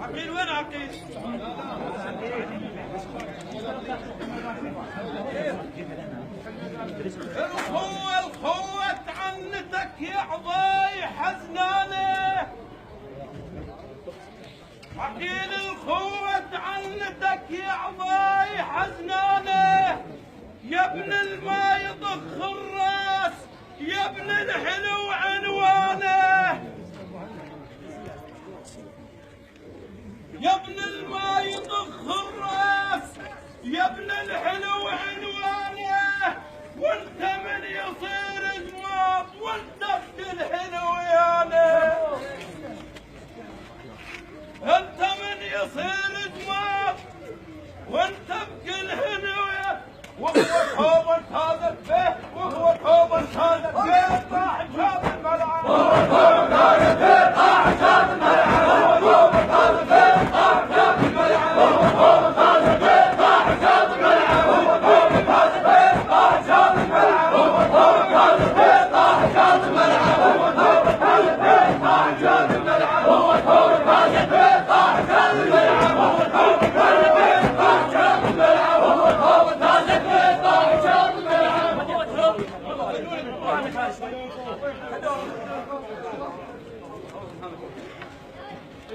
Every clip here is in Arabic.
عقيل وين عقيل؟ الخوة عنتك يا عضاي حزنانة. عقيل الخوة عنتك يا عضاي حزنانة. يا ابن الما يضخ الراس يا ابن الحلو عنوانه. يا ابن الما يضخ الراس يا ابن الحلو عنوانه. وانت من يصير جماط وانت بكل حلويانه. انت من يصير جماط وانت بكل حلويانه. وهو توبا هذا به وهو توبا هذا به طاح شاب الملعب. وهو توبا هذا به طاح شاب الملعب. وهو توبا هذا به طاح شاب الملعب. وهو توبا هذا به طاح شاب الملعب. وهو توبا هذا به طاح شاب الملعب. وهو توبا هذا به طاح شاب الملعب. وهو توبا هذا به طاح شاب الملعب. وهو توبا هذا به طاح شاب الملعب. وهو توبا هذا به طاح شاب الملعب. وهو توبا هذا به طاح شاب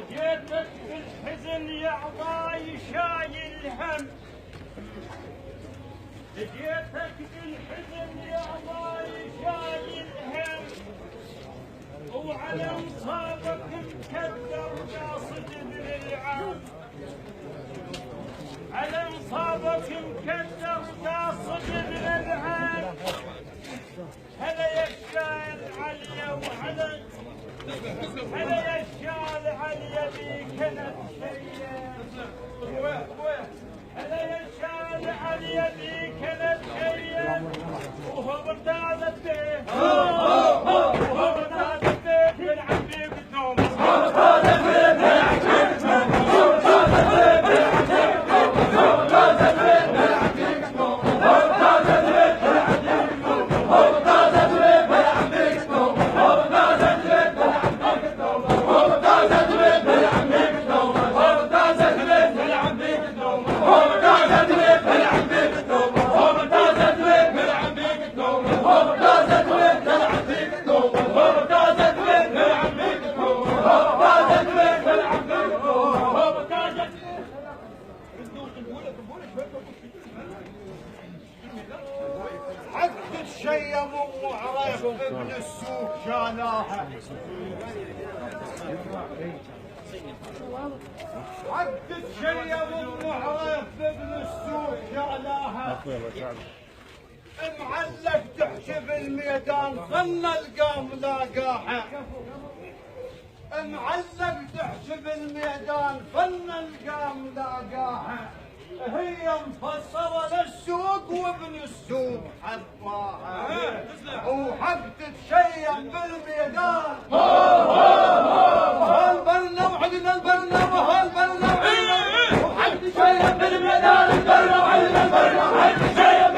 جيتك بالحزن يا عضاي شايل هم. جيتك بالحزن يا عضاي شايل هم. وعلى مصابك مكدر قاصد بالعام. على مصابك مكدر قاصد بالعام. هلا يا الشال عليا وعلى هلا يا الشال عليا بيك انا تشيع. هلا يا الشال عليا بيك انا تشيع. وهو برداد البيت وهو برداد البيت بيلعب بيك النوم. وهو برداد البيت بيلعب بيك النوم. وهو برداد البيت بيلعب بيك النوم. وهو برداد البيت بيلعب بيك النوم. وهو برداد البيت بيلعب بيك النوم. وهو برداد البيت بيلعب بيك النوم. وهو برداد البيت بيلعب بيك النوم. وهو برداد البيت بيلعب بيك النوم. وهو برداد البيت بيلعب بيك النوم. وهو برداد البيت بيلعب بيك النوم. وهو برداد البيت بيلعب بيك النوم. وهو برداد البيت بيلعب بيك النوم. وهو برداد البيت بيلعب بيك النوم. وهو برداد البيت بيلعب بيك النوم. وهو برداد عد الشيم وعرف ابن السوق شالاها. عد الشيم وعرف ابن السوق شالاها. معلق تحشب الميدان ظن القام لاقاها. معلق تحشب الميدان ظن القام لاقاها. هي مفصلة للسوق وابن السوق حطاها. وحق تتشيم بالميدان. وهالبرنا وعدنا البرنا وهالبرنا وحق تتشيم بالميدان. البرنا وعدنا البرنا وحق تتشيم